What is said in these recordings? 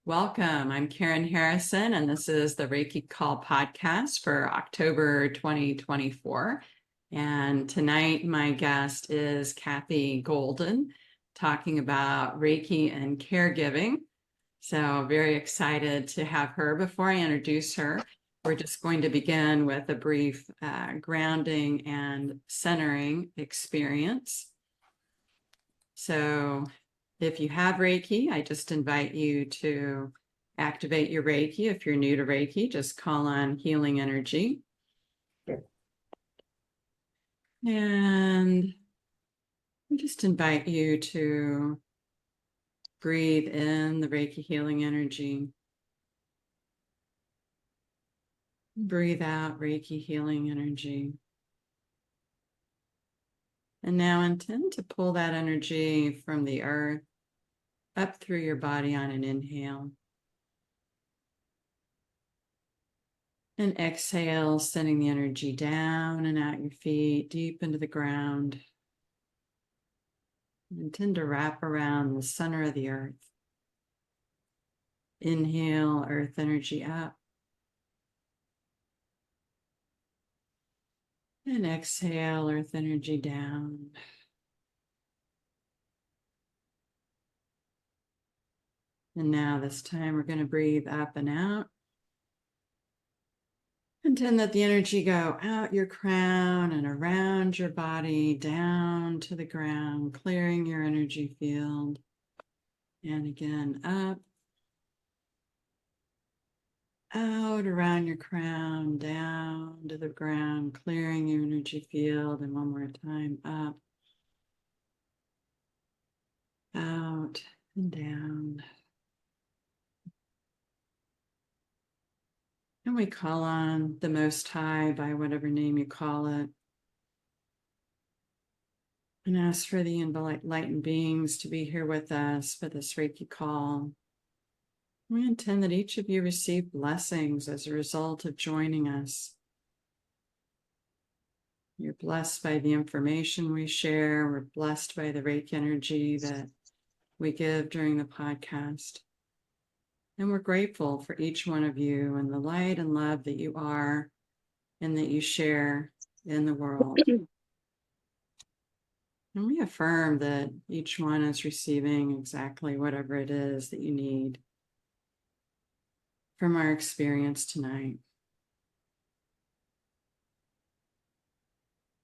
Welcome. I'm Karen Harrison, and this is the Reiki Call podcast for October 2024. And tonight, my guest is Kathy Golden, talking about Reiki and caregiving. So, very excited to have her. Before I introduce her, we're just going to begin with a brief grounding and centering experience. So, if you have Reiki, I just invite you to activate your Reiki. If you're new to Reiki, just call on healing energy. And I just invite you to breathe in the Reiki healing energy. Breathe out Reiki healing energy. And now intend to pull that energy from the earth up through your body on an inhale. And exhale, sending the energy down and out your feet, deep into the ground. Intend to wrap around the center of the earth. Inhale, earth energy up. And exhale, earth energy down. And now this time we're going to breathe up and out. Intend that the energy go out your crown and around your body, down to the ground, clearing your energy field. And again, up, out around your crown, down to the ground, clearing your energy field. And one more time, up, out, and down. And we call on the Most High by whatever name you call it. And ask for the enlightened beings to be here with us for this Reiki call. We intend that each of you receive blessings as a result of joining us. You're blessed by the information we share. We're blessed by the Reiki energy that we give during the podcast. And we're grateful for each one of you and the light and love that you are and that you share in the world. And we affirm that each one is receiving exactly whatever it is that you need from our experience tonight.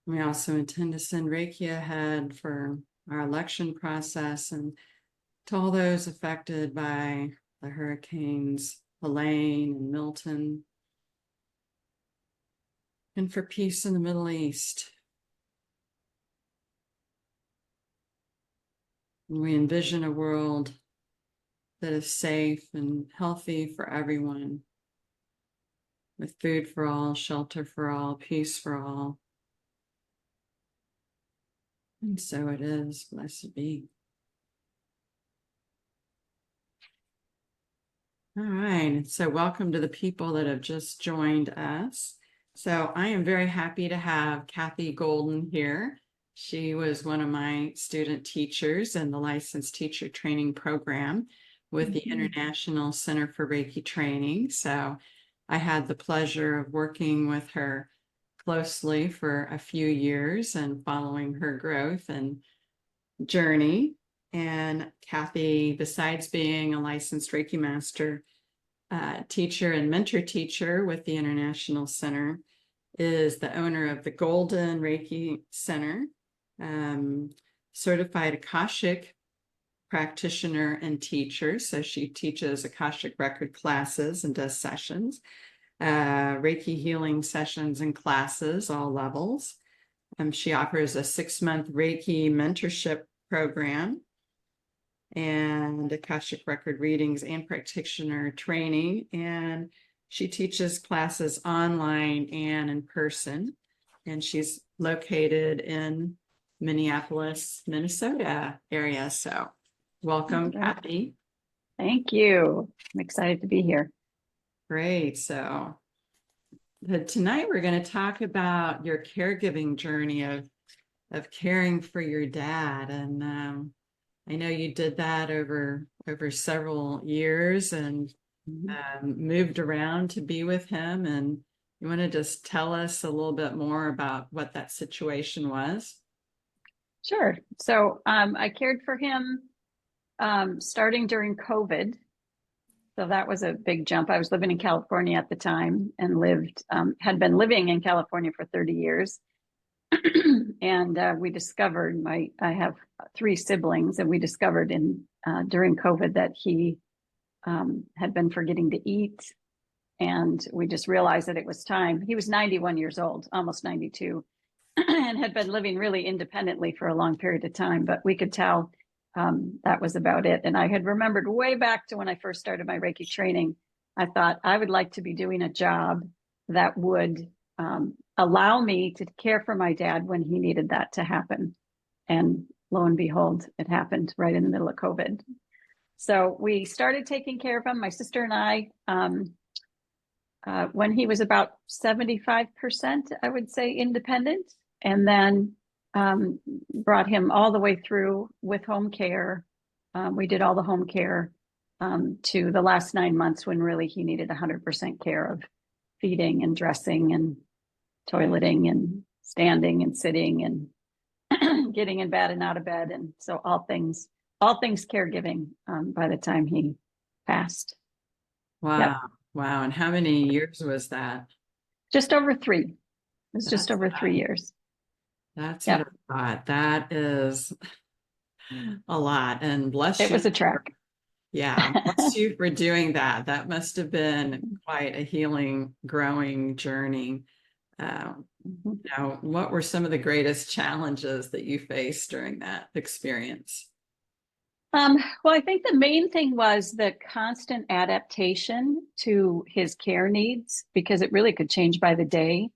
We also intend to send Reiki ahead for our election process and to all those affected by the hurricanes Helene and Milton, and for peace in the Middle East. We envision a world that is safe and healthy for everyone, with food for all, shelter for all, peace for all. And so it is. Blessed be. All right. So welcome to the people that have just joined us. So I am very happy to have Kathy Golden here. She was one of my student teachers in the licensed teacher training program with the International Center for Reiki Training. So I had the pleasure of working with her closely for a few years and following her growth and journey. And Kathy, besides being a licensed Reiki master, teacher and mentor teacher with the International Center, is the owner of the Golden Reiki Center, certified Akashic practitioner and teacher. So she teaches Akashic record classes and does sessions, Reiki healing sessions and classes, all levels. She offers a 6-month Reiki mentorship program and Akashic record readings and practitioner training. And she teaches classes online and in person. And she's located in Minneapolis, Minnesota area. So welcome, Kathy. Thank you. I'm excited to be here. Great. So tonight we're going to talk about your caregiving journey of caring for your dad. And I know you did that over several years and Mhm. moved around to be with him. And you want to just tell us a little bit more about what that situation was? Sure. So I cared for him starting during COVID. So that was a big jump. I was living in California at the time and had been living in California for 30 years. And we discovered I have three siblings, and we discovered during COVID that he had been forgetting to eat. And we just realized that it was time. He was 91 years old, almost 92, and had been living really independently for a long period of time. But we could tell that was about it. And I had remembered way back to when I first started my Reiki training, I thought I would like to be doing a job that would allow me to care for my dad when he needed that to happen. And lo and behold, it happened right in the middle of COVID. So we started taking care of him, my sister and I, when he was about 75%, I would say, independent, and then brought him all the way through with home care. We did all the home care to the last 9 months when really he needed 100% care of feeding and dressing and toileting and standing and sitting and getting in bed and out of bed. And so all things caregiving by the time he passed. Wow. Yep. Wow. And how many years was that? Just over 3. It was just That's over 3 years. that's what I Yep. thought. That is a lot. And bless It you. was a trek. Yeah, bless you for doing that. That must have been quite a healing, growing journey. Now, what were some of the greatest challenges that you faced during that experience? Well, I think the main thing was the constant adaptation to his care needs, because it really could change by the day.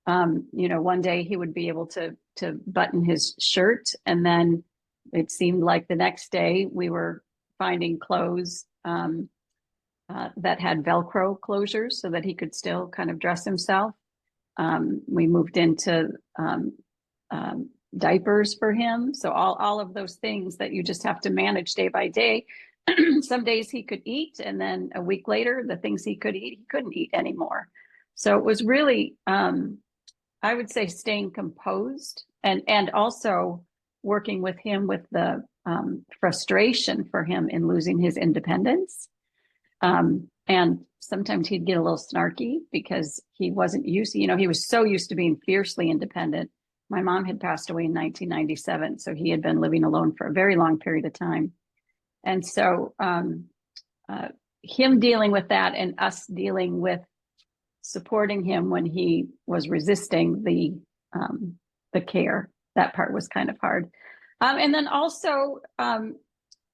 One day he would be able to button his shirt, and then it seemed like the next day we were finding clothes that had Velcro closures so that he could still kind of dress himself. We moved into diapers for him. So all of those things that you just have to manage day by day. Some days he could eat, and then a week later, the things he could eat, he couldn't eat anymore. So it was really, I would say, staying composed and also working with him with the frustration for him in losing his independence. And sometimes he'd get a little snarky because he wasn't used to, he was so used to being fiercely independent. My mom had passed away in 1997, so he had been living alone for a very long period of time. And so him dealing with that and us dealing with supporting him when he was resisting the care, that part was kind of hard. And then also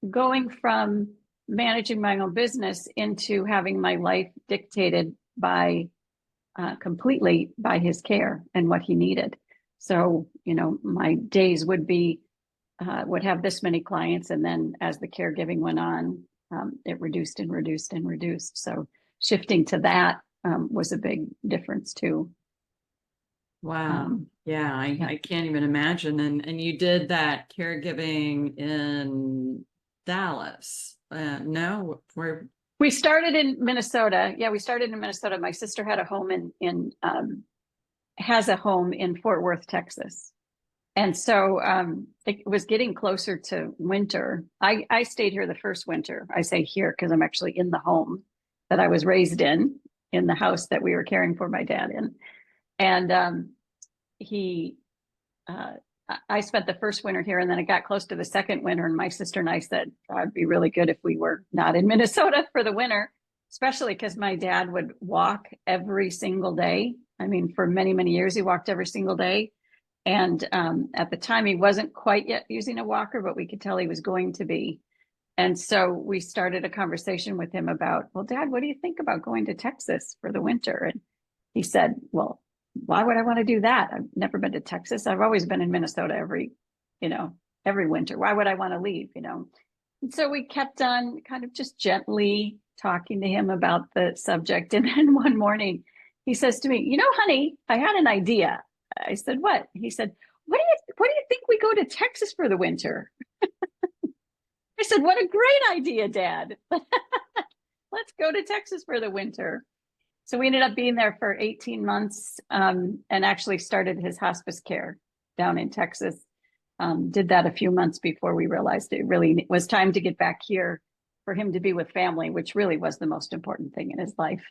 going from managing my own business into having my life dictated by completely by his care and what he needed. So, my days would have this many clients. And then as the caregiving went on, it reduced and reduced and reduced. So shifting to that was a big difference too. Wow. Yeah, Yeah. I can't even imagine. And you did that caregiving in Dallas. No, where We started in Minnesota. Yeah, we started in Minnesota. My sister had a home has a home in Fort Worth, Texas. And so it was getting closer to winter. I stayed here the first winter. I say here because I'm actually in the home that I was raised in the house that we were caring for my dad in. And I spent the first winter here, and then it got close to the second winter, and my sister and I said, it'd be really good if we were not in Minnesota for the winter, especially because my dad would walk every single day. I mean, for many, many years, he walked every single day. And at the time, he wasn't quite yet using a walker, but we could tell he was going to be. And so we started a conversation with him about, well, Dad, what do you think about going to Texas for the winter? And he said, well, why would I want to do that? I've never been to Texas. I've always been in Minnesota every winter. Why would I want to leave? And so we kept on kind of just gently talking to him about the subject. And then one morning he says to me, honey, I had an idea. I said, what? He said, what do you think we go to Texas for the winter? said, what a great idea, Dad. Let's go to Texas for the winter. So we ended up being there for 18 months and actually started his hospice care down in Texas. Did that a few months before we realized it really was time to get back here for him to be with family, which really was the most important thing in his life.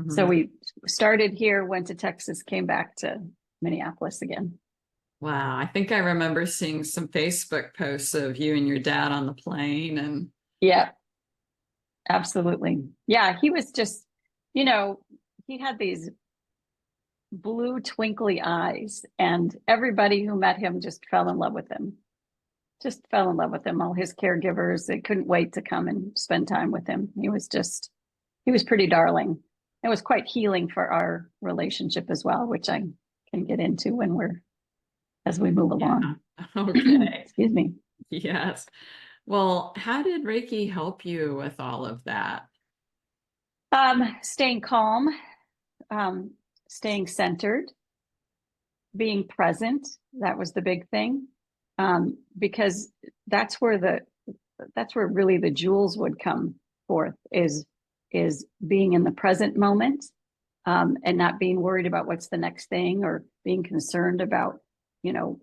So we started here, went to Texas, came back to Minneapolis again. Wow. I think I remember seeing some Facebook posts of you and your dad on the plane and Yeah, absolutely. Yeah, he was just, you know, he had these blue twinkly eyes, and everybody who met him just fell in love with him. Just fell in love with him. All his caregivers, they couldn't wait to come and spend time with him. He was pretty darling. It was quite healing for our relationship as well, which I can get into as we move along. okay. Excuse me. Yes. Well, how did Reiki help you with all of that? Staying calm, staying centered, being present. That was the big thing. Because that's where really the jewels would come forth is being in the present moment, and not being worried about what's the next thing or being concerned about,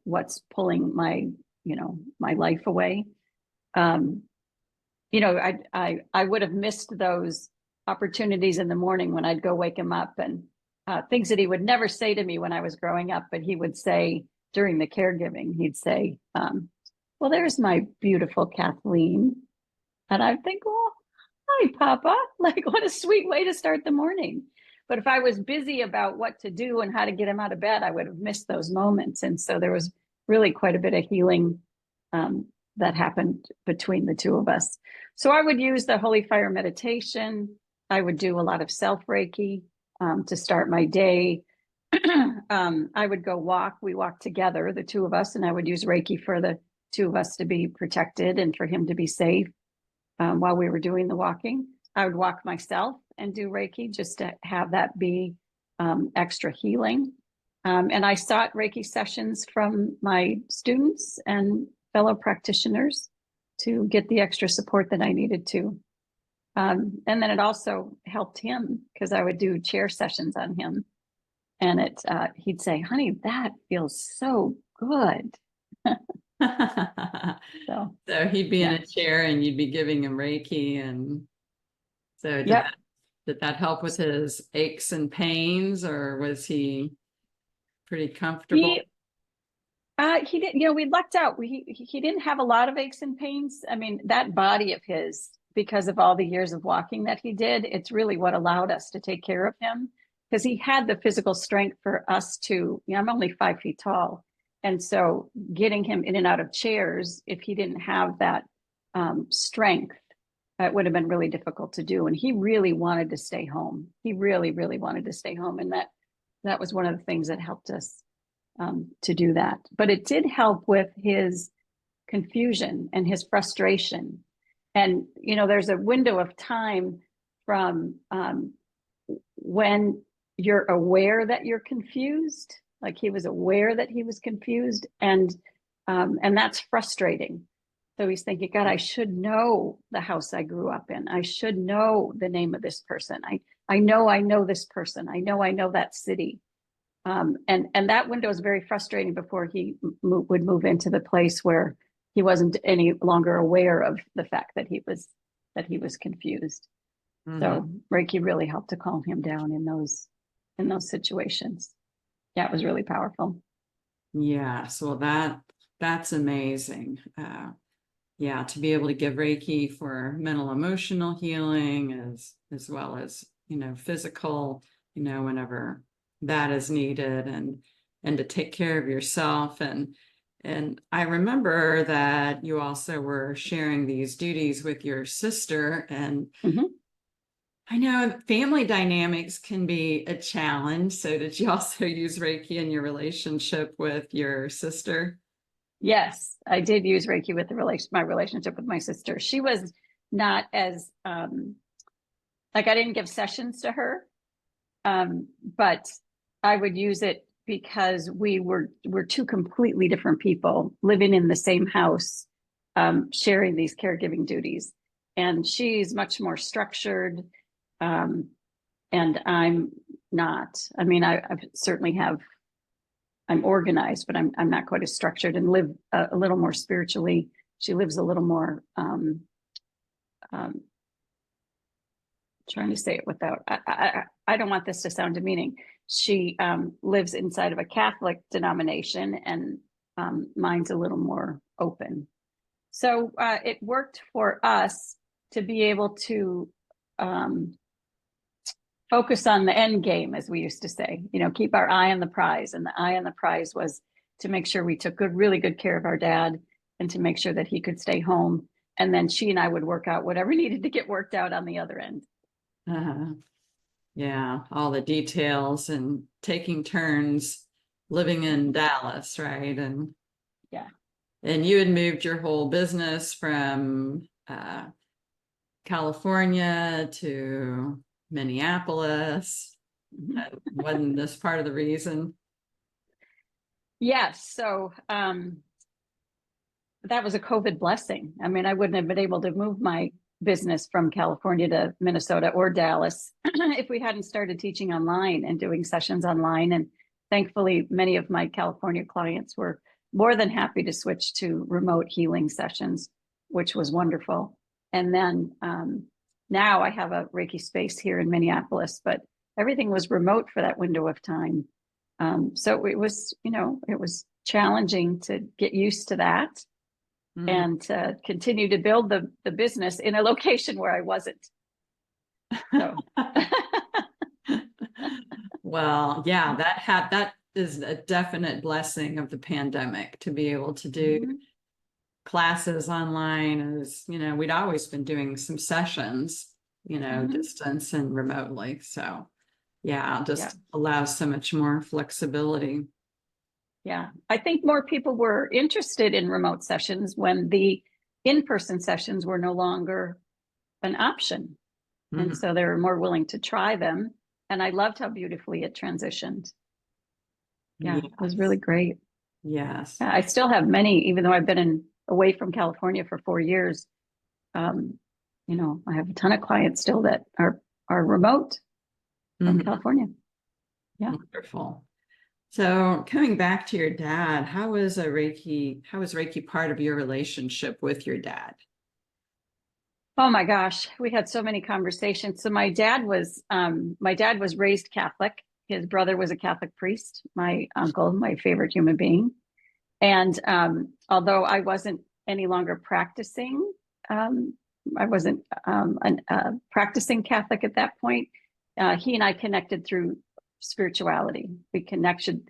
what's pulling my life away. I would have missed those opportunities in the morning when I'd go wake him up, and things that he would never say to me when I was growing up, but he would say during the caregiving. He'd say, well, there's my beautiful Kathleen. And I'd think, oh, hi, Papa. Like, what a sweet way to start the morning. But if I was busy about what to do and how to get him out of bed, I would have missed those moments. And so there was really quite a bit of healing that happened between the two of us. So I would use the Holy Fire meditation. I would do a lot of self Reiki to start my day. I would go walk. We walked together, the two of us, and I would use Reiki for the two of us to be protected and for him to be safe while we were doing the walking. I would walk myself and do Reiki just to have that be extra healing. And I sought Reiki sessions from my students and fellow practitioners to get the extra support that I needed to. And then it also helped him because I would do chair sessions on him. And he'd say, honey, that feels so good. So he'd be in a chair and you'd be giving him Reiki. And so did that help with his aches and pains, or was he pretty comfortable? He didn't, we lucked out. He didn't have a lot of aches and pains. I mean, that body of his, because of all the years of walking that he did, it's really what allowed us to take care of him. Because he had the physical strength for us to, I'm only 5 feet tall. And so getting him in and out of chairs, if he didn't have that strength, it would have been really difficult to do. And he really wanted to stay home. He really, really wanted to stay home. And that was one of the things that helped us to do that. But it did help with his confusion and his frustration. And, there's a window of time from when you're aware that you're confused, like he was aware that he was confused, and that's frustrating. So he's thinking, God, I should know the house I grew up in. I should know the name of this person. I know this person. I know that city. And that window is very frustrating before he would move into the place where he wasn't any longer aware of the fact that he was confused. Mm-hmm. So Reiki really helped to calm him down in those situations. Yeah, it was really powerful. Yeah, so that's amazing. To be able to give Reiki for mental emotional healing as well as physical, whenever that is needed, and to take care of yourself. And I remember that you also were sharing these duties with your sister, and I know family dynamics can be a challenge. So did you also use Reiki in your relationship with your sister? Yes, I did use Reiki with my relationship with my sister. She was not as I didn't give sessions to her, but I would use it because we're two completely different people living in the same house, sharing these caregiving duties. And she's much more structured, and I'm not. I mean, I certainly have. I'm organized, but I'm not quite as structured, and live a little more spiritually. She lives a little more. Trying to say it without. I don't want this to sound demeaning. She lives inside of a Catholic denomination, and mine's a little more open. So it worked for us to be able to focus on the end game, as we used to say, keep our eye on the prize. And the eye on the prize was to make sure we took really good care of our dad, and to make sure that he could stay home. And then she and I would work out whatever needed to get worked out on the other end. Yeah, all the details, and taking turns living in Dallas, right? And yeah. And you had moved your whole business from California to Minneapolis. Wasn't this part of the reason? Yes. So that was a COVID blessing. I mean, I wouldn't have been able to move my business from California to Minnesota or Dallas if we hadn't started teaching online and doing sessions online. And thankfully, many of my California clients were more than happy to switch to remote healing sessions, which was wonderful. And then now I have a Reiki space here in Minneapolis, but everything was remote for that window of time. So it was, it was challenging to get used to that. And to continue to build the business in a location where I wasn't. So. Well, yeah, that is a definite blessing of the pandemic, to be able to do classes online. As we'd always been doing some sessions, distance and remotely. So yeah, just allows so much more flexibility. Yeah, I think more people were interested in remote sessions when the in-person sessions were no longer an option. And so they were more willing to try them. And I loved how beautifully it transitioned. Yeah, it was really great. Yes. I still have many, even though I've been away from California for 4 years. I have a ton of clients still that are remote from California. Yeah. Wonderful. So coming back to your dad, how was Reiki part of your relationship with your dad? Oh my gosh, we had so many conversations. So my dad was raised Catholic. His brother was a Catholic priest, my uncle, my favorite human being. And although I wasn't any longer practicing, I wasn't practicing Catholic at that point. He and I connected through spirituality. We connected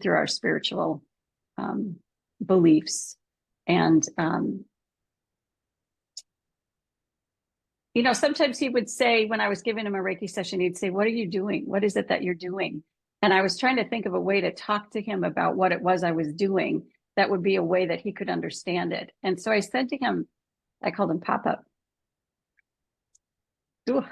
through our spiritual beliefs. And sometimes he would say, when I was giving him a Reiki session, he'd say, "What are you doing? What is it that you're doing?" And I was trying to think of a way to talk to him about what it was I was doing that would be a way that he could understand it. And so I said to him, I called him Papa. Ooh,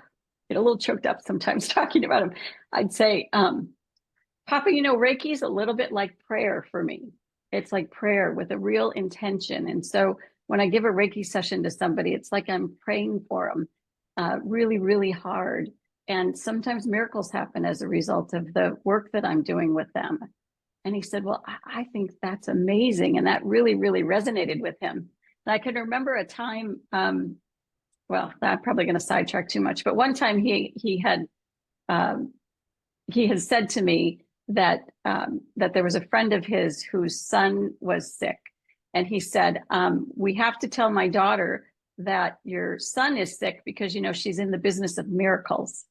get a little choked up sometimes talking about him. I'd say, Papa, Reiki is a little bit like prayer for me. It's like prayer with a real intention. And so when I give a Reiki session to somebody, it's like I'm praying for them really, really hard. And sometimes miracles happen as a result of the work that I'm doing with them. And he said, "Well, I think that's amazing." And that really, really resonated with him. And I can remember a time, well, I'm probably going to sidetrack too much, but one time he had said to me that there was a friend of his whose son was sick. And he said, "We have to tell my daughter that your son is sick because, she's in the business of miracles."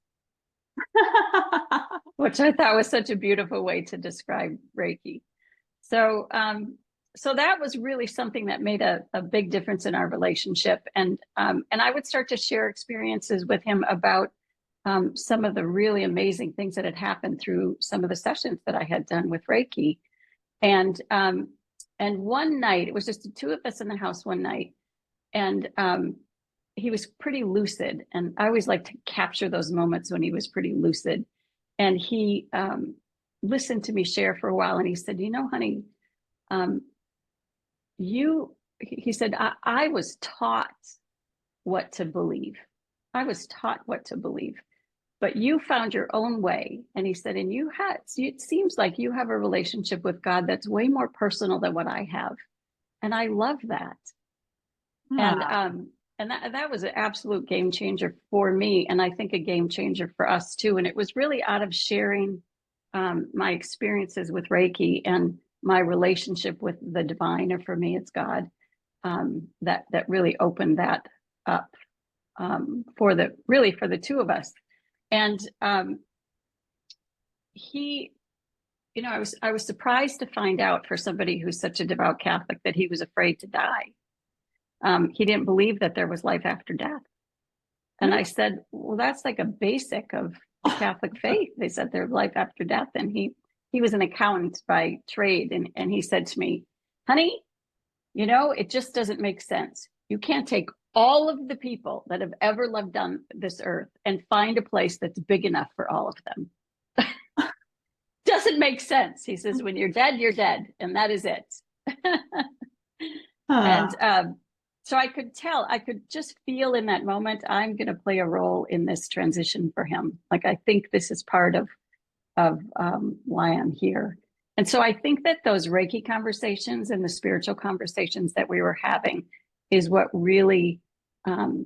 Which I thought was such a beautiful way to describe Reiki. So that was really something that made a big difference in our relationship. And I would start to share experiences with him about some of the really amazing things that had happened through some of the sessions that I had done with Reiki. And one night, it was just the two of us in the house one night, and he was pretty lucid. And I always like to capture those moments when he was pretty lucid. And he listened to me share for a while, and he said, "Honey, you he said, I was taught what to believe. I was taught what to believe, but you found your own way. And he said, and it seems like you have a relationship with God that's way more personal than what I have. And I love that. And, Ah, that was an absolute game changer for me. And I think a game changer for us too. And it was really out of sharing my experiences with Reiki and my relationship with the divine, or for me, it's God, that really opened that up for the two of us. And he, I was surprised to find out, for somebody who's such a devout Catholic, that he was afraid to die. He didn't believe that there was life after death. And I said, well, that's like a basic of the Catholic faith. They said there's life after death. And he was an accountant by trade. And he said to me, honey, it just doesn't make sense. You can't take all of the people that have ever lived on this earth and find a place that's big enough for all of them. Doesn't make sense. He says, when you're dead, and that is it. And so I could just feel in that moment, I'm going to play a role in this transition for him. Like, I think this is part of why I'm here. And so I think that those Reiki conversations and the spiritual conversations that we were having is what really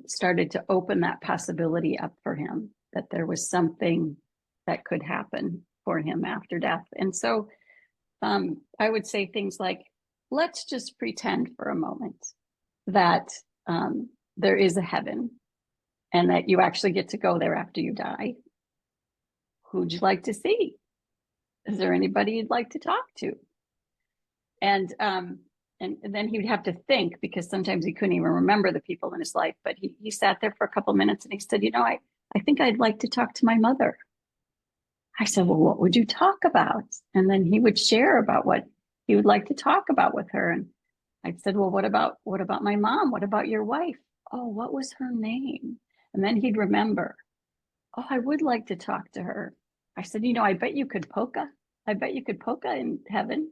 started to open that possibility up for him, that there was something that could happen for him after death. And so I would say things like, let's just pretend for a moment that there is a heaven and that you actually get to go there after you die. Who'd you like to see? Is there anybody you'd like to talk to? And then he would have to think, because sometimes he couldn't even remember the people in his life. But he sat there for a couple of minutes and he said, I think I'd like to talk to my mother. I said, well, what would you talk about? And then he would share about what he would like to talk about with her. And I said, well, what about my mom? What about your wife? Oh, what was her name? And then he'd remember, oh, I would like to talk to her. I said, I bet you could polka. I bet you could polka in heaven.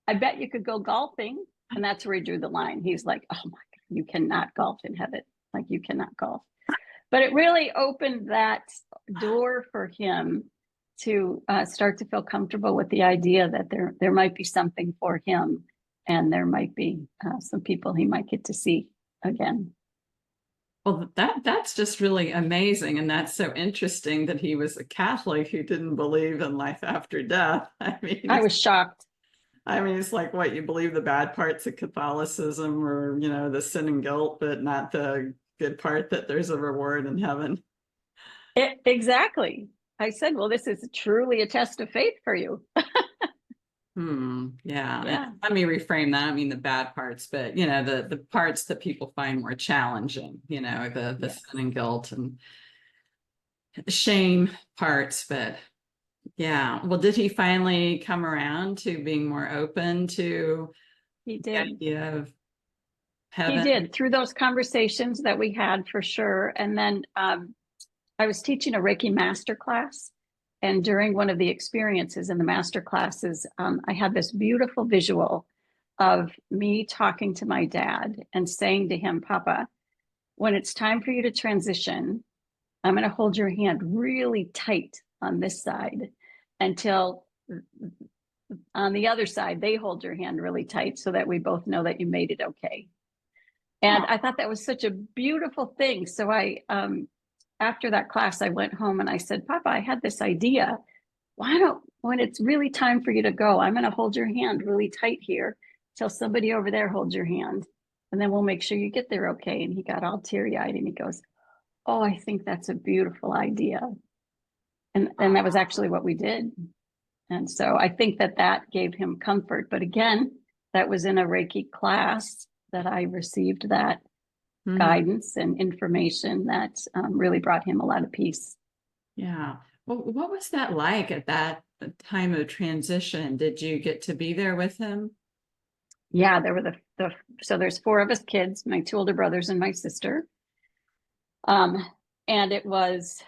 I bet you could go golfing. And that's where he drew the line. He's like, oh my God, you cannot golf in heaven. Like, you cannot golf. But it really opened that door for him to start to feel comfortable with the idea that there might be something for him, and there might be some people he might get to see again. well, that's just really amazing. And that's so interesting that he was a Catholic who didn't believe in life after death. I was shocked. It's like, what, you believe the bad parts of Catholicism, or, the sin and guilt, but not the good part that there's a reward in heaven. Exactly. I said, well, this is truly a test of faith for you. Yeah. Yeah. And let me reframe that. I mean the bad parts, but the parts that people find more challenging, the Yes. sin and guilt and shame parts. But yeah. Well, did he finally come around to being more open to He the did. idea of He heaven? did, through those conversations that we had, for sure. And then I was teaching a Reiki master class. And during one of the experiences in the master classes, I had this beautiful visual of me talking to my dad and saying to him, Papa, when it's time for you to transition, I'm going to hold your hand really tight on this side until on the other side, they hold your hand really tight so that we both know that you made it okay. And I thought that was such a beautiful thing. So after that class, I went home and I said, Papa, I had this idea. When it's really time for you to go, I'm going to hold your hand really tight here till somebody over there holds your hand. And then we'll make sure you get there okay. And he got all teary eyed and he goes, oh, I think that's a beautiful idea. And that was actually what we did. And so I think that gave him comfort. But again, that was in a Reiki class that I received that guidance and information that really brought him a lot of peace. Yeah. Well, what was that like at that time of transition? Did you get to be there with him? Yeah, there were so there's four of us kids, my two older brothers and my sister. And it was,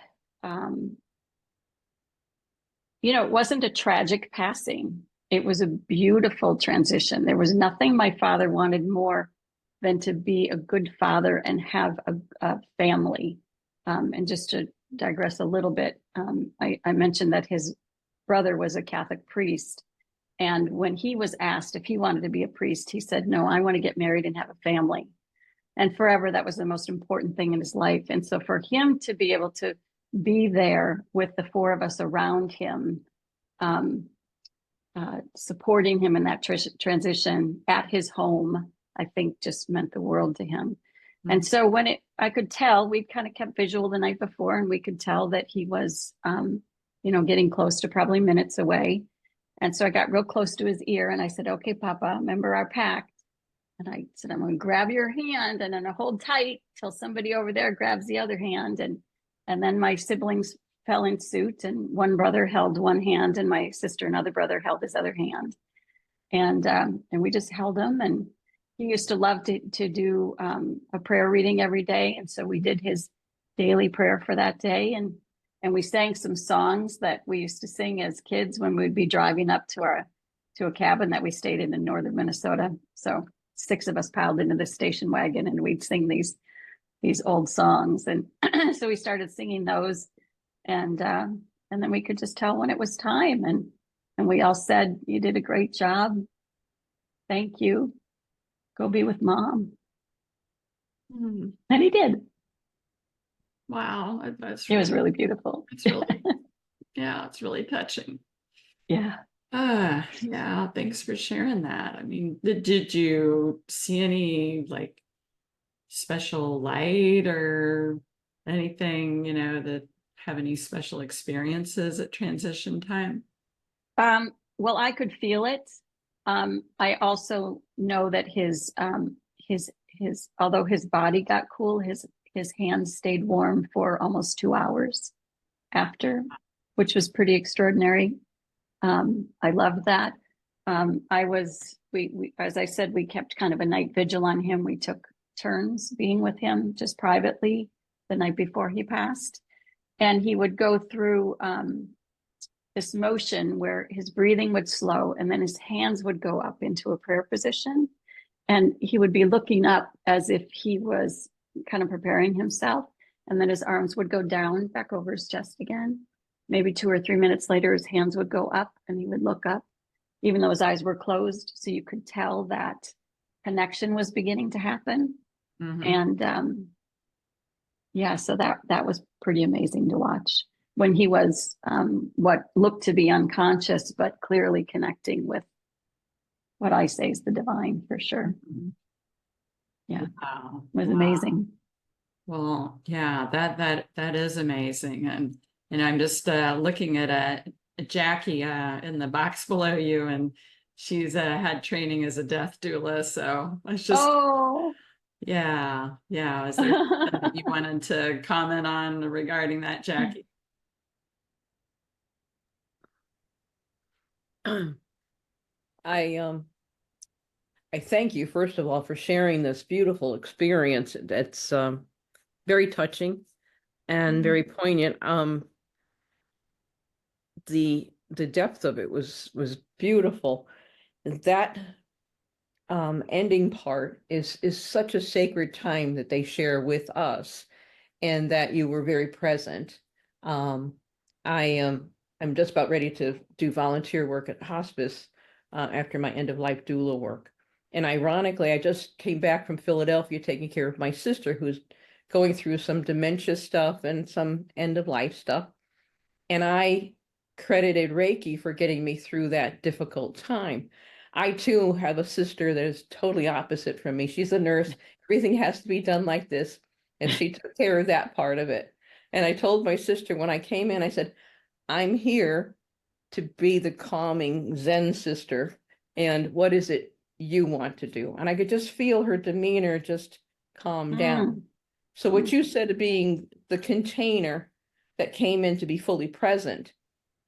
it wasn't a tragic passing. It was a beautiful transition. There was nothing my father wanted more than to be a good father and have a family. And just to digress a little bit, I mentioned that his brother was a Catholic priest. And when he was asked if he wanted to be a priest, he said, no, I want to get married and have a family. And forever, that was the most important thing in his life. And so for him to be able to be there with the four of us around him, supporting him in that transition at his home, I think just meant the world to him. Mm-hmm. And so when I could tell, we kind of kept visual the night before, and we could tell that he was, getting close to probably minutes away. And so I got real close to his ear and I said, okay, Papa, remember our pact. And I said, I'm going to grab your hand and then I hold tight till somebody over there grabs the other hand. And then my siblings fell in suit, and one brother held one hand and my sister and other brother held his other hand. And we just held him. And he used to love to do a prayer reading every day. And so we did his daily prayer for that day. And we sang some songs that we used to sing as kids when we'd be driving up to a cabin that we stayed in northern Minnesota. So 6 of us piled into the station wagon and we'd sing these old songs. And so we started singing those, and then we could just tell when it was time. And we all said, you did a great job. Thank you. Go be with Mom. And he did. Wow. It was really beautiful. It's really, yeah, it's really touching. Yeah. Yeah. Thanks for sharing that. I mean, did you see any like special light or anything, that have any special experiences at transition time? Well, I could feel it. I also know that his although his body got cool, his hands stayed warm for almost 2 hours after, which was pretty extraordinary. I loved that. We as I said, we kept kind of a night vigil on him. We took turns being with him just privately the night before he passed. And he would go through this motion where his breathing would slow and then his hands would go up into a prayer position. And he would be looking up as if he was kind of preparing himself. And then his arms would go down back over his chest again. Maybe 2 or 3 minutes later, his hands would go up and he would look up, even though his eyes were closed. So you could tell that connection was beginning to happen. Mm-hmm. And so that was pretty amazing to watch when he was what looked to be unconscious, but clearly connecting with what I say is the divine for sure. Mm-hmm. Yeah. Wow. It was amazing. Well, yeah, that is amazing. And I'm just looking at Jackie in the box below you, and she's had training as a death doula. So it's just, yeah. Is there something you wanted to comment on regarding that, Jackie? I thank you, first of all, for sharing this beautiful experience. It's very touching and very poignant. The depth of it was beautiful. That ending part is such a sacred time that they share with us, and that you were very present. I'm just about ready to do volunteer work at hospice after my end of life doula work. And ironically, I just came back from Philadelphia taking care of my sister who's going through some dementia stuff and some end of life stuff. And I credited Reiki for getting me through that difficult time. I too have a sister that is totally opposite from me. She's a nurse. Everything has to be done like this. And she took care of that part of it. And I told my sister when I came in, I said, I'm here to be the calming Zen sister. And what is it you want to do? And I could just feel her demeanor just calm down. So what you said, being the container that came in to be fully present,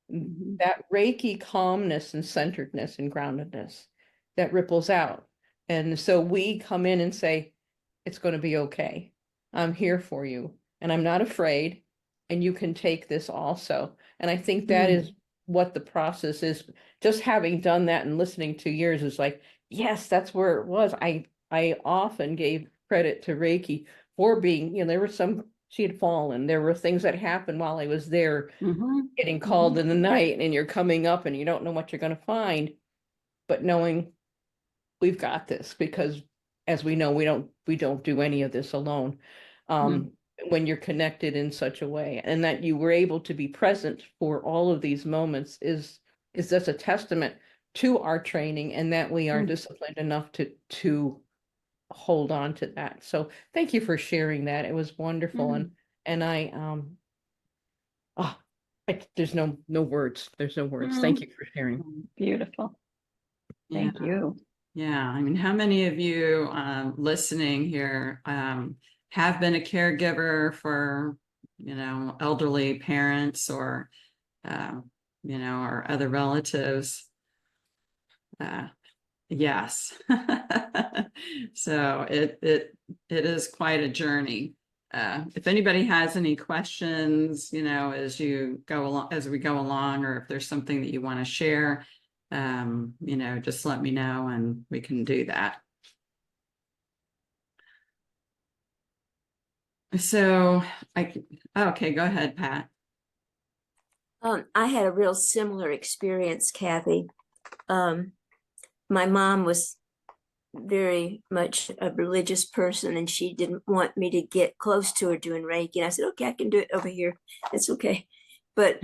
that Reiki calmness and centeredness and groundedness that ripples out. And so we come in and say, it's going to be okay. I'm here for you and I'm not afraid. And you can take this also. And I think that is what the process is. Just having done that and listening to yours is like, yes, that's where it was. I I often gave credit to Reiki for being, there were she had fallen. There were things that happened while I was there getting called in the night, and you're coming up and you don't know what you're going to find, but knowing we've got this, because as we know, we don't do any of this alone. When you're connected in such a way, and that you were able to be present for all of these moments is just a testament to our training, and that we are disciplined enough to hold on to that. So thank you for sharing that. It was wonderful. And I there's no words. There's no words. Thank you for sharing. Beautiful. Thank you. Yeah. I mean, how many of you listening here have been a caregiver for, elderly parents or, or other relatives? Yes. So it is quite a journey. If anybody has any questions, as you go along, as we go along, or if there's something that you want to share, just let me know and we can do that. So okay, go ahead, Pat. I had a real similar experience, Kathy. My mom was very much a religious person, and she didn't want me to get close to her doing Reiki. And I said, okay, I can do it over here. It's okay. But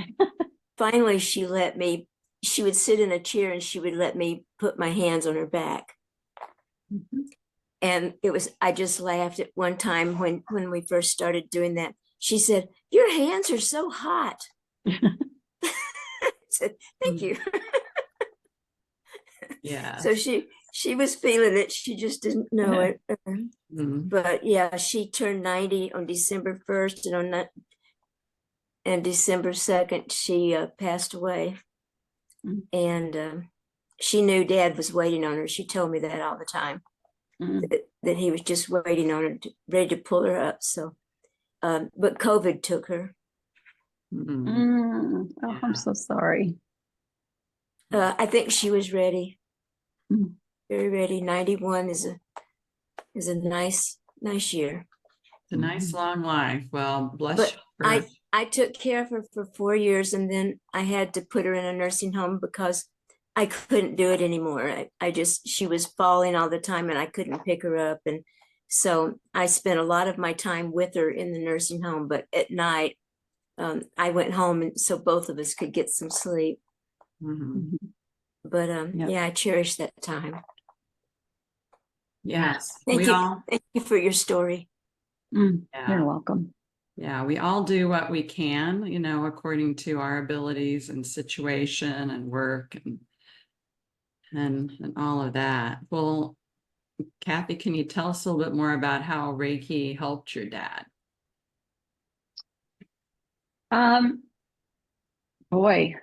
finally, she would sit in a chair and she would let me put my hands on her back. And I just laughed at one time when we first started doing that. She said, your hands are so hot. I said, thank you. Yeah. So she was feeling it. She just didn't know it. But yeah, she turned 90 on December 1st, and December 2nd, she passed away. And she knew Dad was waiting on her. She told me that all the time, that he was just waiting on her, ready to pull her up. So, but COVID took her. Oh, yeah. I'm so sorry. I think she was ready. Very ready. 91 is a nice year. It's a nice long life. Well, bless you. I took care of her for 4 years, and then I had to put her in a nursing home because I couldn't do it anymore. She was falling all the time and I couldn't pick her up. And so I spent a lot of my time with her in the nursing home, but at night, I went home, and so both of us could get some sleep. But yeah, I cherish that time. Yes. Thank you for your story. You're welcome. Yeah, we all do what we can, according to our abilities and situation and work and all of that. Well, Kathy, can you tell us a little bit more about how Reiki helped your dad? Boy.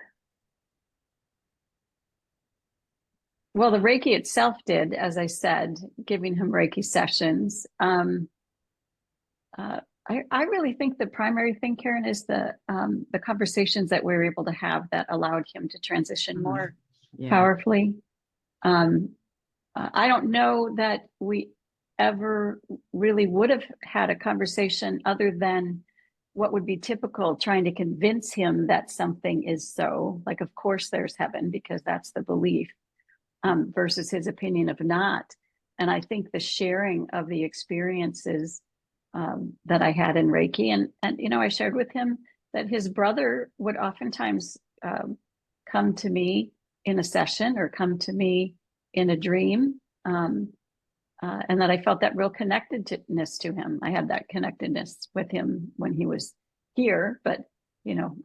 Well, the Reiki itself did, as I said, giving him Reiki sessions. I really think the primary thing, Karen, is the conversations that we were able to have that allowed him to transition more powerfully. I don't know that we ever really would have had a conversation other than what would be typical, trying to convince him that something is so. Like, of course, there's heaven, because that's the belief, versus his opinion of not. And I think the sharing of the experiences that I had in Reiki, and I shared with him that his brother would oftentimes come to me in a session or come to me in a dream, and that I felt that real connectedness to him. I had that connectedness with him when he was here, but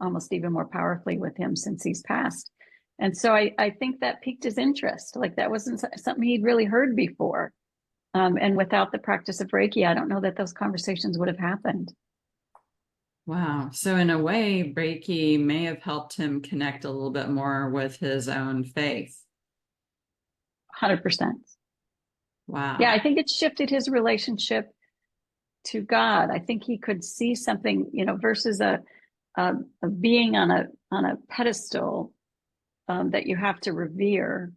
almost even more powerfully with him since he's passed. And so I think that piqued his interest. Like, that wasn't something he'd really heard before. And without the practice of Reiki, I don't know that those conversations would have happened. Wow. So in a way, Reiki may have helped him connect a little bit more with his own faith. 100%. Wow. Yeah, I think it shifted his relationship to God. I think he could see something, versus a being on a pedestal that you have to revere.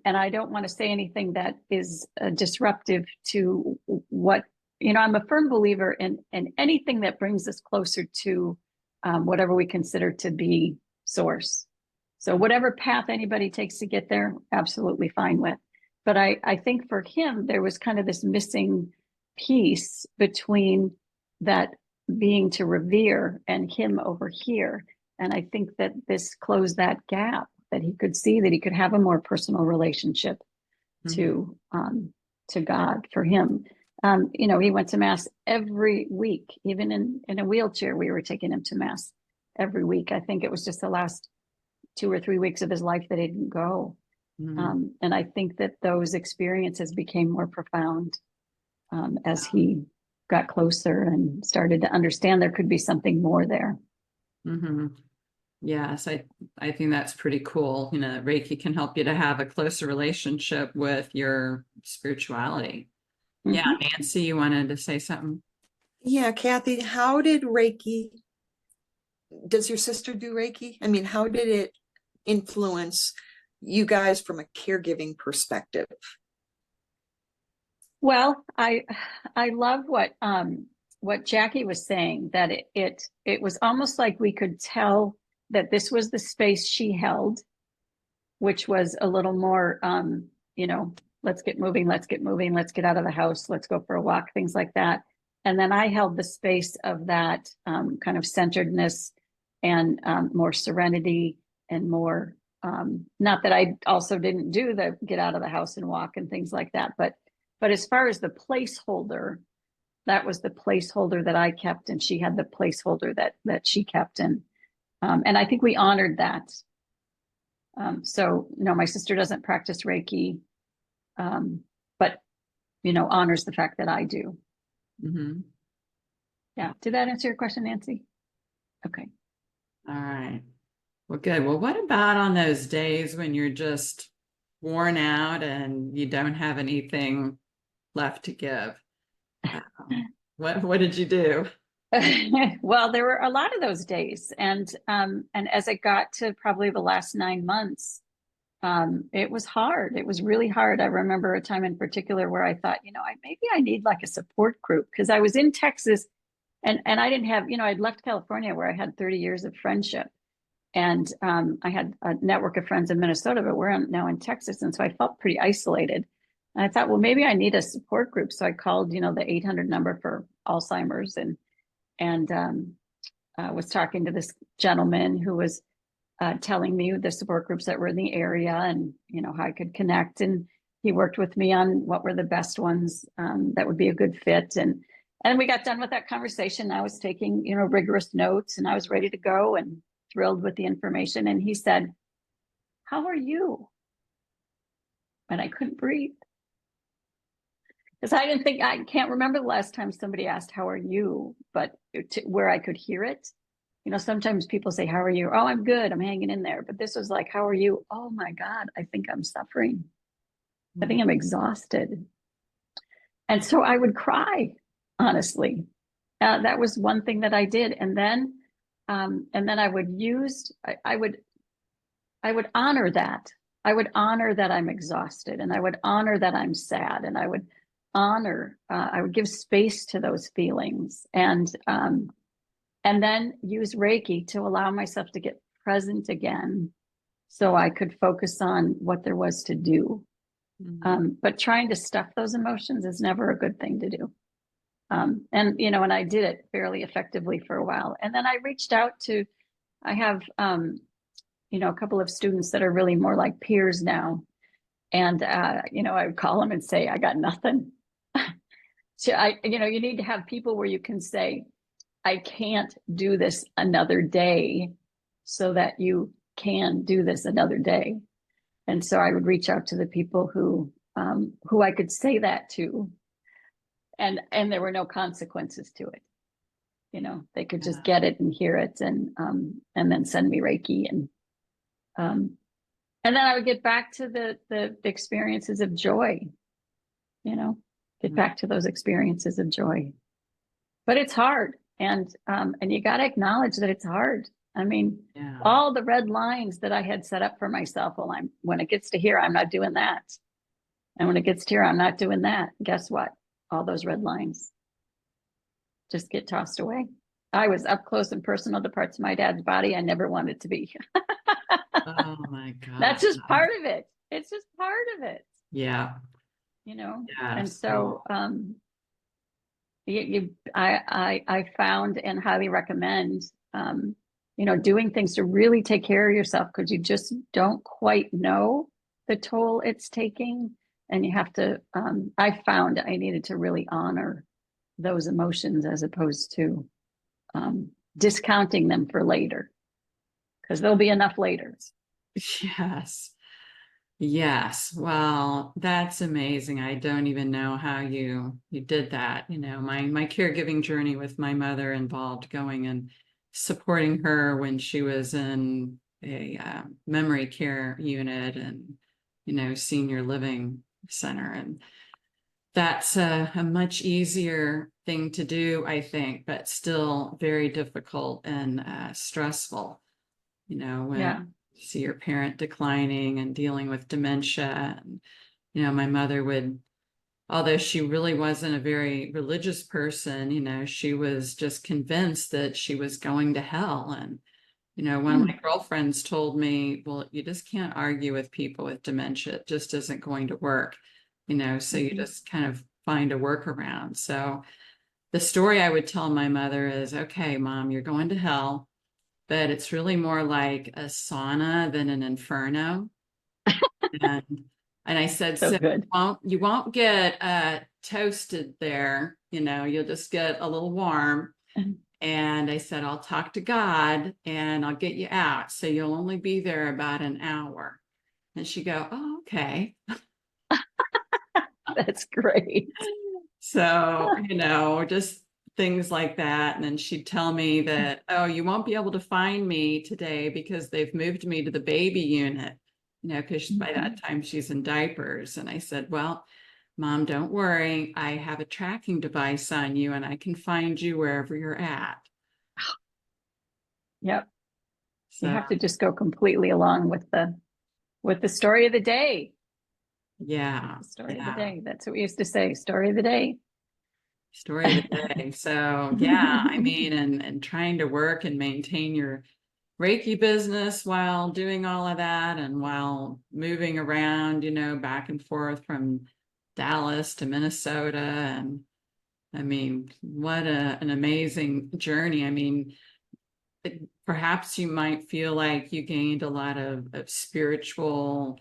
and I don't want to say anything that is disruptive to what, I'm a firm believer in anything that brings us closer to whatever we consider to be source. So whatever path anybody takes to get there, absolutely fine with. But I think for him, there was kind of this missing piece between that being to revere and him over here. And I think that this closed that gap, that he could see that he could have a more personal relationship to God for him. He went to mass every week, even in a wheelchair. We were taking him to mass every week. I think it was just the last 2 or 3 weeks of his life that he didn't go. And I think that those experiences became more profound as he got closer and started to understand there could be something more there. Yes, I think that's pretty cool. Reiki can help you to have a closer relationship with your spirituality. Yeah, Nancy, you wanted to say something? Yeah, Kathy, how did Reiki, does your sister do Reiki? I mean, how did it influence you guys from a caregiving perspective? Well, I love what Jackie was saying, that it was almost like we could tell that this was the space she held, which was a little more, let's get moving, let's get out of the house, let's go for a walk, things like that. And then I held the space of that kind of centeredness and more serenity and more, not that I also didn't do the get out of the house and walk and things like that, but as far as the placeholder, that was the placeholder that I kept, and she had the placeholder that she kept. And I think we honored that. So, my sister doesn't practice Reiki, but, honors the fact that I do. Yeah. Did that answer your question, Nancy? Okay. All right. Well, good. Well, what about on those days when you're just worn out and you don't have anything left to give? What did you do? Well, there were a lot of those days, and as it got to probably the last 9 months, it was hard. It was really hard. I remember a time in particular where I thought, maybe I need like a support group, because I was in Texas, and I didn't have, I'd left California where I had 30 years of friendship, and I had a network of friends in Minnesota, but we're now in Texas, and so I felt pretty isolated. And I thought, well, maybe I need a support group. So I called, the 800 number for Alzheimer's, and was talking to this gentleman who was telling me the support groups that were in the area, and how I could connect. And he worked with me on what were the best ones that would be a good fit. And we got done with that conversation. I was taking rigorous notes, and I was ready to go and thrilled with the information. And he said, "How are you?" And I couldn't breathe, because I can't remember the last time somebody asked, "How are you?" but where I could hear it. Sometimes people say, "How are you?" "Oh, I'm good, I'm hanging in there." But this was like, "How are you?" "Oh my God, I think I'm suffering. I think I'm exhausted." And so I would cry, honestly. That was one thing that I did. And then I would honor that. I would honor that I'm exhausted, and I would honor that I'm sad, and I would give space to those feelings, and then use Reiki to allow myself to get present again, so I could focus on what there was to do. But trying to stuff those emotions is never a good thing to do. And I did it fairly effectively for a while. And then I reached out I have, a couple of students that are really more like peers now. And, I would call them and say, "I got nothing." So you need to have people where you can say, "I can't do this another day," so that you can do this another day. And so I would reach out to the people who I could say that to, and there were no consequences to it. They could just get it and hear it, and then send me Reiki, and then I would get back to the experiences of joy. Get back to those experiences of joy. But it's hard, and you got to acknowledge that it's hard. I mean, Yeah. all the red lines that I had set up for myself. Well, when it gets to here, I'm not doing that. And when it gets to here, I'm not doing that. Guess what? All those red lines just get tossed away. I was up close and personal to parts of my dad's body I never wanted to be. Oh my God. That's just part of it. It's just part of it, Yeah. you know? Yes. And so I found and highly recommend doing things to really take care of yourself, because you just don't quite know the toll it's taking. And you have to, I found I needed to really honor those emotions as opposed to discounting them for later, because there'll be enough later. Yes. Yes. Well, that's amazing. I don't even know how you did that. You know, my caregiving journey with my mother involved going and supporting her when she was in a memory care unit and, you know, senior living center. And that's a much easier thing to do, I think, but still very difficult and stressful, you know, when Yeah. you see your parent declining and dealing with dementia. And, you know, my mother would, although she really wasn't a very religious person, you know, she was just convinced that she was going to hell. And, you know, one of my girlfriends told me, well, you just can't argue with people with dementia. It just isn't going to work, you know, so you just kind of find a workaround. So the story I would tell my mother is, okay, Mom, you're going to hell, but it's really more like a sauna than an inferno. And I said, So so good. you won't get toasted there, you know, you'll just get a little warm. And I said, I'll talk to God and I'll get you out. So you'll only be there about an hour. And she go, oh, okay. That's great. So, you know, just things like that. And then she'd tell me that, oh, you won't be able to find me today because they've moved me to the baby unit, you know, because by that time she's in diapers. And I said, well, Mom, don't worry. I have a tracking device on you and I can find you wherever you're at. Yep. So, You have to just go completely along with the story of the day. yeah. The story of Yeah. the day. That's what we used to say. Story of the day. Story of the day. So yeah, I mean, and trying to work and maintain your Reiki business while doing all of that and while moving around, you know, back and forth from Dallas to Minnesota. And I mean, what an amazing journey. I mean, perhaps you might feel like you gained a lot of spiritual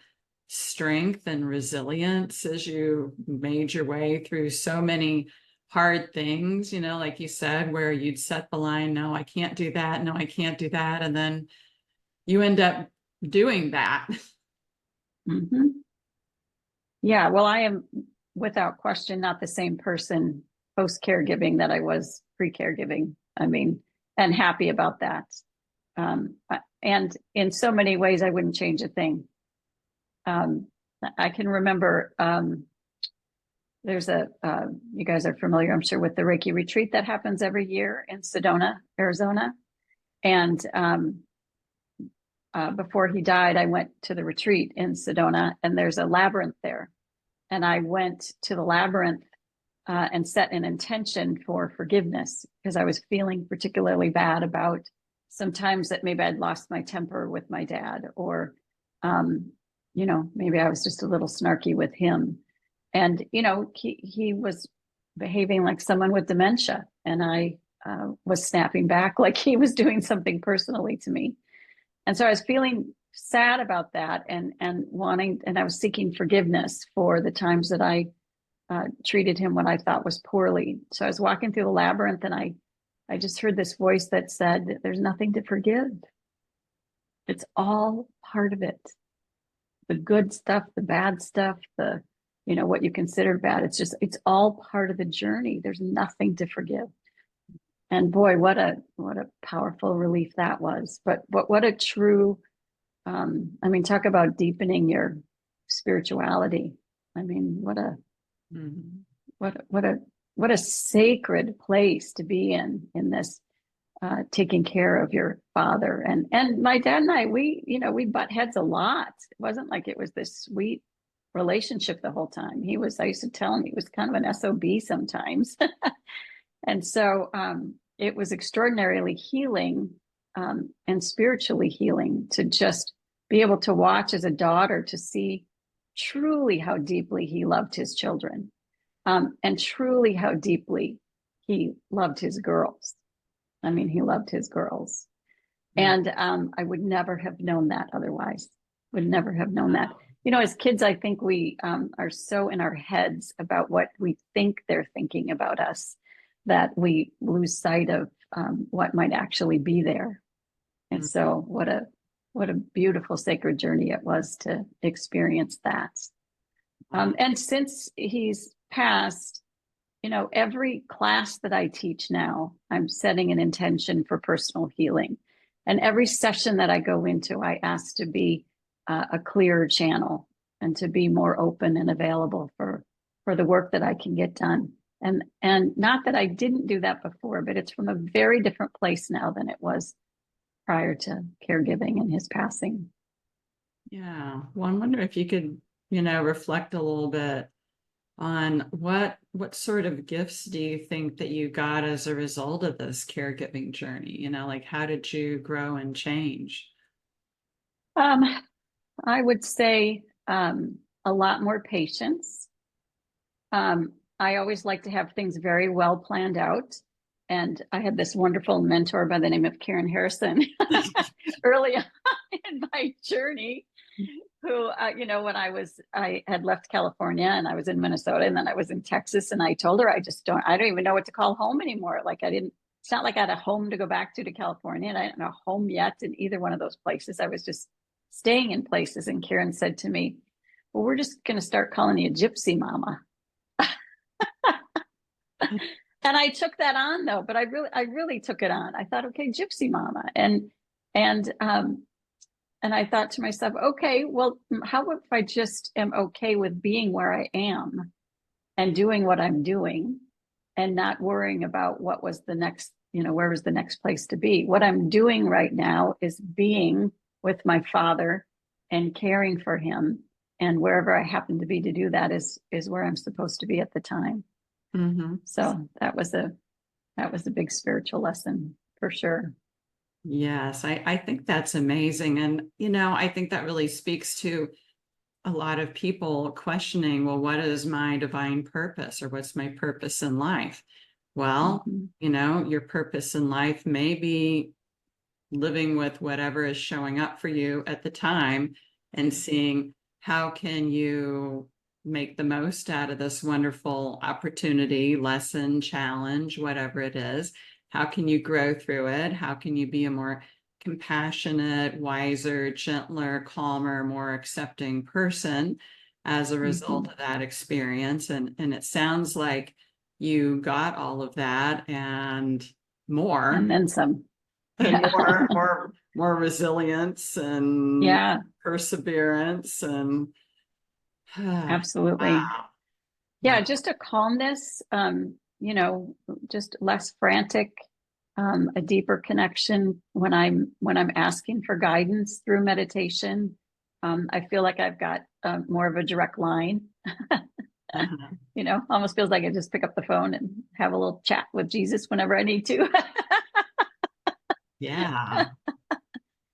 strength and resilience as you made your way through so many hard things, you know, like you said, where you'd set the line, no, I can't do that. No, I can't do that. And then you end up doing that. Mm-hmm. Yeah, well, I am without question not the same person post caregiving that I was pre caregiving. I mean, and happy about that. And in so many ways, I wouldn't change a thing. I can remember there's you guys are familiar, I'm sure, with the Reiki retreat that happens every year in Sedona, Arizona. And before he died, I went to the retreat in Sedona, and there's a labyrinth there. And I went to the labyrinth and set an intention for forgiveness, because I was feeling particularly bad about sometimes that maybe I'd lost my temper with my dad, or, maybe I was just a little snarky with him. And, he was behaving like someone with dementia, and I was snapping back like he was doing something personally to me. And so I was feeling sad about that, and I was seeking forgiveness for the times that I treated him what I thought was poorly. So I was walking through the labyrinth, and I just heard this voice that said, there's nothing to forgive. It's all part of it. The good stuff, the bad stuff, what you considered bad. It's all part of the journey. There's nothing to forgive. And boy, what a powerful relief that was. But what a true, talk about deepening your spirituality. I mean, what a sacred place to be in this taking care of your father. And my dad and I, we butt heads a lot. It wasn't like it was this sweet relationship the whole time. I used to tell him he was kind of an SOB sometimes. And so it was extraordinarily healing and spiritually healing to just be able to watch as a daughter, to see truly how deeply he loved his children, and truly how deeply he loved his girls. I mean, he loved his girls. And I would never have known that otherwise. Would never have known that. As kids, I think we are so in our heads about what we think they're thinking about us that we lose sight of what might actually be there. And so what a beautiful sacred journey it was to experience that. And since he's passed, every class that I teach now, I'm setting an intention for personal healing. And every session that I go into, I ask to be a clearer channel and to be more open and available for the work that I can get done. And not that I didn't do that before, but it's from a very different place now than it was prior to caregiving and his passing. Yeah. Well, I wonder if you could, reflect a little bit on what sort of gifts do you think that you got as a result of this caregiving journey? Like how did you grow and change? I would say a lot more patience. I always like to have things very well planned out. And I had this wonderful mentor by the name of Karen Harrison early on in my journey, who, when I had left California and I was in Minnesota and then I was in Texas, and I told her, I don't even know what to call home anymore. It's not like I had a home to go back to California, and I didn't have a home yet in either one of those places. I was just staying in places. And Karen said to me, well, we're just going to start calling you Gypsy Mama. And I took that on though, but I really took it on. I thought, okay, Gypsy Mama. And I thought to myself, okay, well, how if I just am okay with being where I am and doing what I'm doing and not worrying about what was the next, where was the next place to be? What I'm doing right now is being with my father and caring for him. And wherever I happen to be to do that is where I'm supposed to be at the time. Mm-hmm. So that was a big spiritual lesson for sure. Yes, I think that's amazing. And, I think that really speaks to a lot of people questioning, well, what is my divine purpose, or what's my purpose in life? Well, your purpose in life may be living with whatever is showing up for you at the time and seeing how can you make the most out of this wonderful opportunity, lesson, challenge, whatever it is. How can you grow through it? How can you be a more compassionate, wiser, gentler, calmer, more accepting person as a result of that experience? And it sounds like you got all of that and more. And then some. And more resilience and perseverance and absolutely. Wow. Yeah, just a calmness, just less frantic, a deeper connection when I'm asking for guidance through meditation. I feel like I've got more of a direct line. Almost feels like I just pick up the phone and have a little chat with Jesus whenever I need to. Yeah.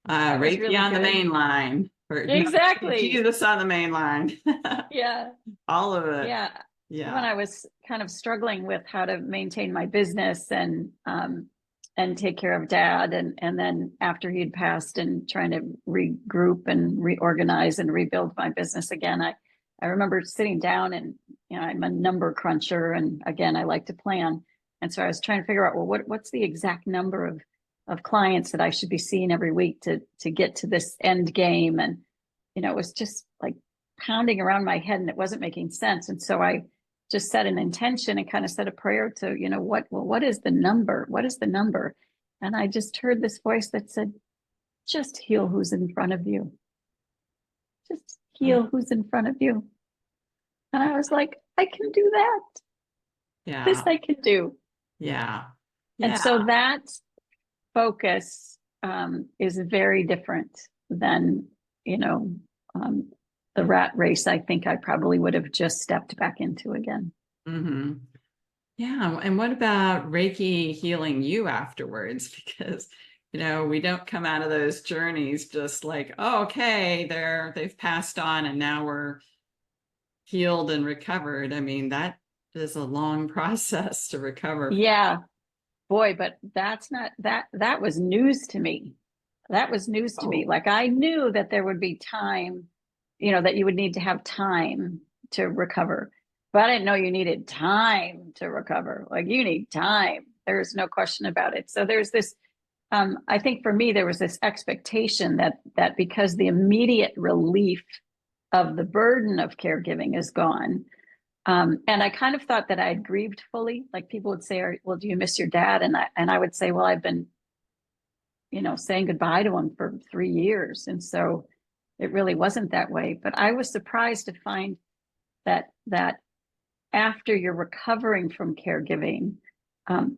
Reiki really on the good. main line. Exactly. Jesus on the main line. Yeah. All of it. Yeah. Yeah. When I was kind of struggling with how to maintain my business and take care of Dad, and then after he'd passed and trying to regroup and reorganize and rebuild my business again, I remember sitting down and I'm a number cruncher, and again I like to plan, and so I was trying to figure out, well, what's the exact number of clients that I should be seeing every week to get to this end game, and it was just like pounding around my head and it wasn't making sense. And so I just set an intention and kind of said a prayer to, what is the number? What is the number? And I just heard this voice that said, just heal who's in front of you. Just heal who's in front of you. And I was like, I can do that. Yeah. This I can do. Yeah. And so that focus is very different than, you know, the rat race. I think I probably would have just stepped back into again. Mm-hmm. Yeah. And what about Reiki healing you afterwards? Because, you know, we don't come out of those journeys just like, oh, okay, they've passed on and now we're healed and recovered. I mean, that is a long process to recover. Yeah, boy, but that was news to me. That was news to me. Oh. Like I knew that there would be time, you know, that you would need to have time to recover. But I didn't know you needed time to recover. Like you need time. There's no question about it. So there's this I think for me there was this expectation that because the immediate relief of the burden of caregiving is gone, and I kind of thought that I had grieved fully. Like people would say, well, do you miss your dad? And I would say, well, I've been, you know, saying goodbye to him for 3 years. And so it really wasn't that way. But I was surprised to find that after you're recovering from caregiving,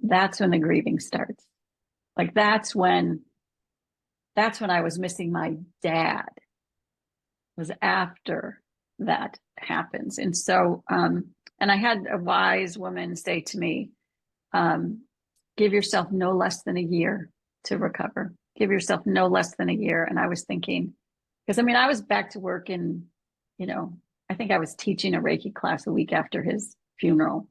that's when the grieving starts. Like that's when I was missing my dad, was after that happens. And so and I had a wise woman say to me, give yourself no less than a year to recover. Give yourself no less than a year. And I was thinking, because I mean, I was back to work in, you know, I think I was teaching a Reiki class a week after his funeral.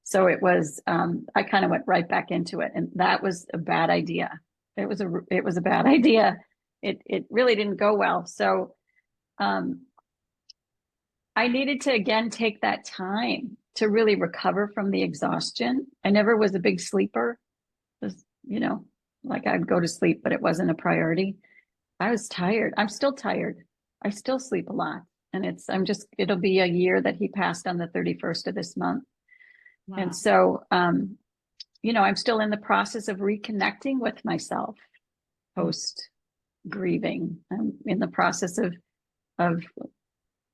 So it was, I kind of went right back into it. And that was a bad idea. It was a bad idea. It really didn't go well. So I needed to again take that time to really recover from the exhaustion. I never was a big sleeper. Was, you know, like I'd go to sleep, but it wasn't a priority. I was tired. I'm still tired. I still sleep a lot. And it'll be a year that he passed on the 31st of this month. Wow. And so, you know, I'm still in the process of reconnecting with myself post grieving. I'm in the process of,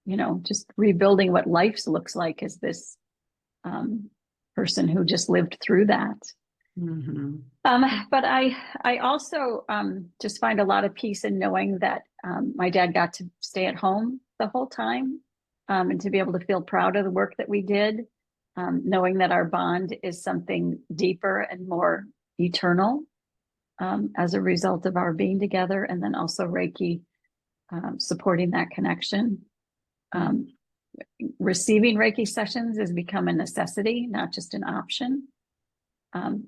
you know, just rebuilding what life looks like as this person who just lived through that. Mm-hmm. But I also just find a lot of peace in knowing that my dad got to stay at home the whole time, and to be able to feel proud of the work that we did, knowing that our bond is something deeper and more eternal as a result of our being together, and then also Reiki supporting that connection. Receiving Reiki sessions has become a necessity, not just an option,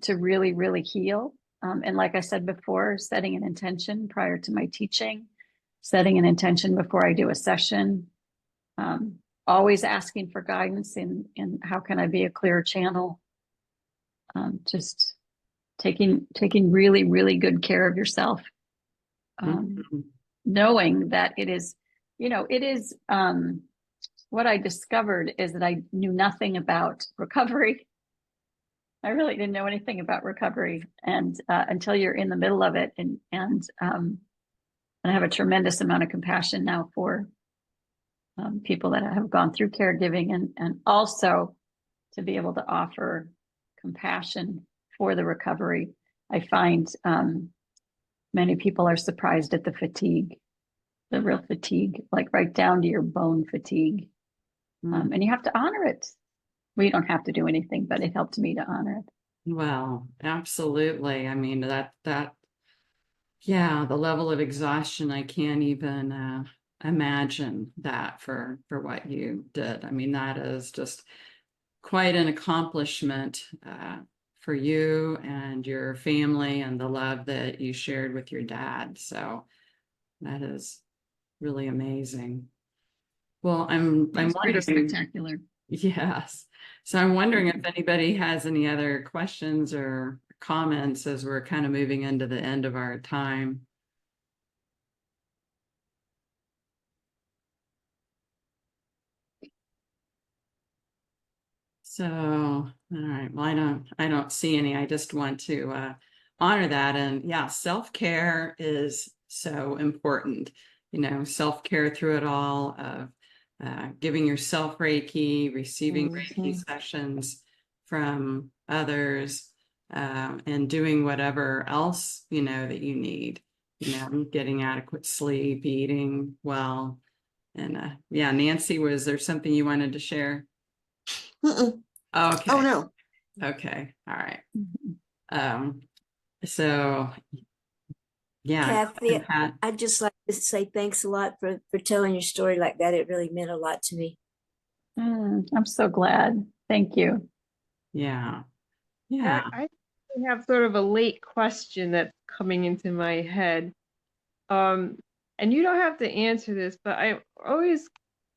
to really, really heal. And like I said before, setting an intention prior to my teaching, setting an intention before I do a session, always asking for guidance in how can I be a clearer channel. Just taking really, really good care of yourself. Knowing that it is, you know, it is, what I discovered is that I knew nothing about recovery. I really didn't know anything about recovery, and until you're in the middle of it, and I have a tremendous amount of compassion now for people that have gone through caregiving, and also to be able to offer compassion for the recovery. I find many people are surprised at the fatigue, the real fatigue, like right down to your bone fatigue. And you have to honor it. We don't have to do anything, but it helped me to honor it. Well, absolutely. I mean, yeah, the level of exhaustion, I can't even imagine that for what you did. I mean, that is just quite an accomplishment for you and your family and the love that you shared with your dad. So that is really amazing. Well, I'm wondering, Spectacular. yes. So I'm wondering if anybody has any other questions or comments as we're kind of moving into the end of our time. So, all right. Well, I don't see any. I just want to honor that. And yeah, self-care is so important. You know, self-care through it all, of giving yourself Reiki, receiving Reiki sessions from others, and doing whatever else, that you need, getting adequate sleep, eating well. And yeah, Nancy, was there something you wanted to share? Mm-mm. Okay. Oh, no. Okay. All right. Mhm. So yeah, Kathy, Pat, I'd just like to say thanks a lot for telling your story like that. It really meant a lot to me. I'm so glad. Thank you. yeah, yeah. I have sort of a late question that's coming into my head. And you don't have to answer this, but I always,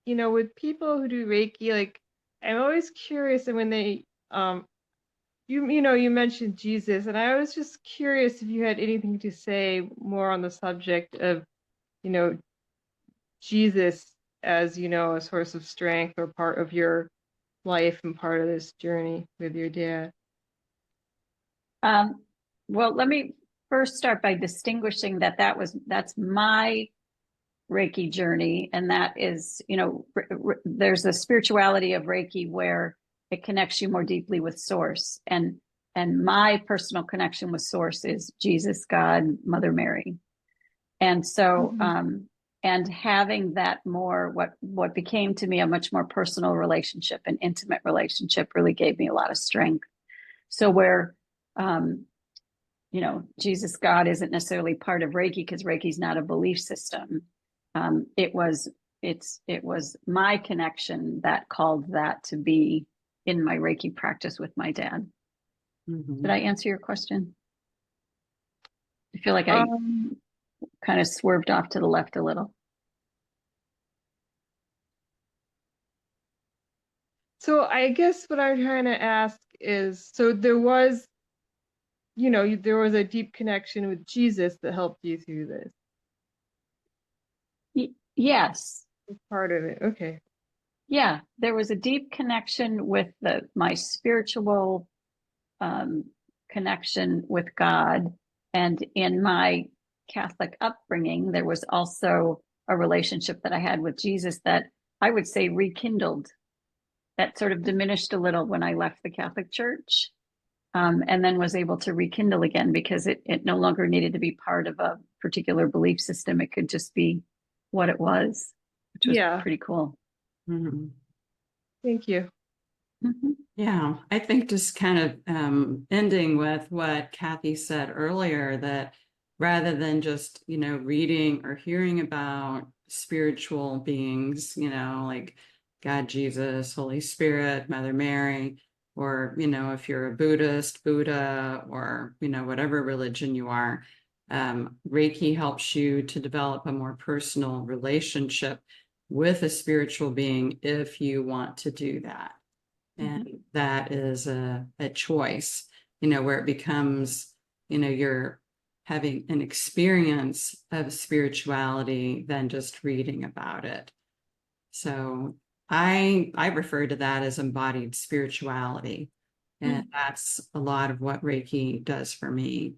with people who do Reiki, like I'm always curious, and when they you mentioned Jesus, and I was just curious if you had anything to say more on the subject of, you know, Jesus as, a source of strength or part of your life and part of this journey with your dad. Um, well, let me first start by distinguishing that's my Reiki journey, and that is, there's a spirituality of Reiki where it connects you more deeply with Source, and my personal connection with Source is Jesus, God, Mother Mary, and so and having that more what became to me a much more personal relationship, an intimate relationship, really gave me a lot of strength. So where Jesus, God isn't necessarily part of Reiki because Reiki's not a belief system. It was my connection that called that to be in my Reiki practice with my dad. Mhm. Did I answer your question? I feel like I kind of swerved off to the left a little. So I guess what I'm trying to ask is, so there was, there was a deep connection with Jesus that helped you through this. Yes. Part of it. Okay. Yeah, there was a deep connection with my spiritual connection with God. And in my Catholic upbringing, there was also a relationship that I had with Jesus that I would say rekindled, that sort of diminished a little when I left the Catholic Church, and then was able to rekindle again because it no longer needed to be part of a particular belief system. It could just be what it was, which was Yeah. pretty cool. Mhm. Thank you. Mhm. Yeah, I think just kind of ending with what Kathy said earlier, that rather than just, reading or hearing about spiritual beings, like God, Jesus, Holy Spirit, Mother Mary, or, if you're a Buddhist, Buddha, or, whatever religion you are, Reiki helps you to develop a more personal relationship with a spiritual being if you want to do that. And that is a choice, where it becomes, you're having an experience of spirituality than just reading about it. So I refer to that as embodied spirituality. And that's a lot of what Reiki does for me.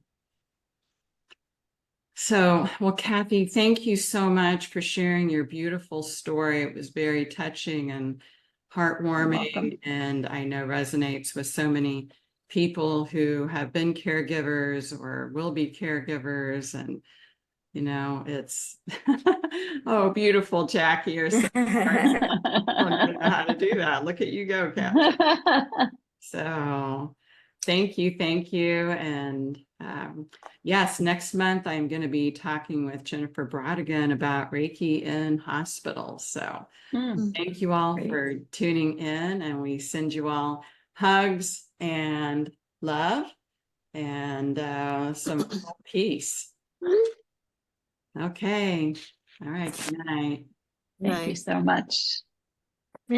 So, well, Kathy, thank you so much for sharing your beautiful story. It was very touching and heartwarming, and I know resonates with so many people who have been caregivers or will be caregivers. And, it's, oh, beautiful, Jackie. You're so I don't know how to do that. Look at you go, Kathy. So thank you. And yes, next month I'm going to be talking with Jennifer Brodigan about Reiki in hospitals. So thank you all for tuning in, and we send you all hugs and love and some peace. Okay. All right. Good night. Thank you so much.